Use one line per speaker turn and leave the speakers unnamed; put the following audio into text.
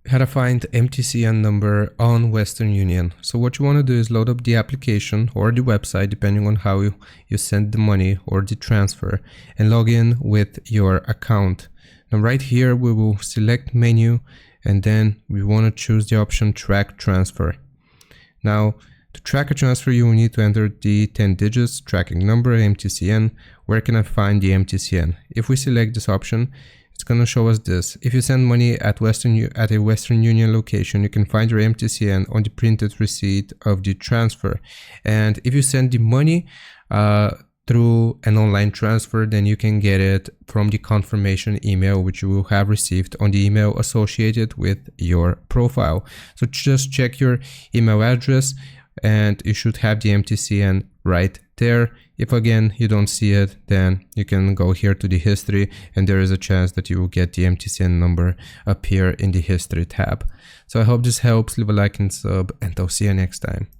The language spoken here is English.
how to find MTCN number on Western Union. So what you want to do is load up the application or the website, depending on how you send the money or the transfer, and log in with your account. Now right here we will select menu, and then we want to choose the option track transfer. Now to track a transfer, you will need to enter the 10 digits tracking number, MTCN. Where can I find the MTCN? If we select this option, it's going to show us this. If you send money at a Western Union location, you can find your MTCN on the printed receipt of the transfer. And if you send the money through an online transfer, then you can get it from the confirmation email, which you will have received on the email associated with your profile. So just check your email address and you should have the MTCN right there. If again you don't see it, then you can go here to the history, and there is a chance that you will get the MTCN number appear in the history tab. So I hope this helps. Leave a like and sub, and I'll see you next time.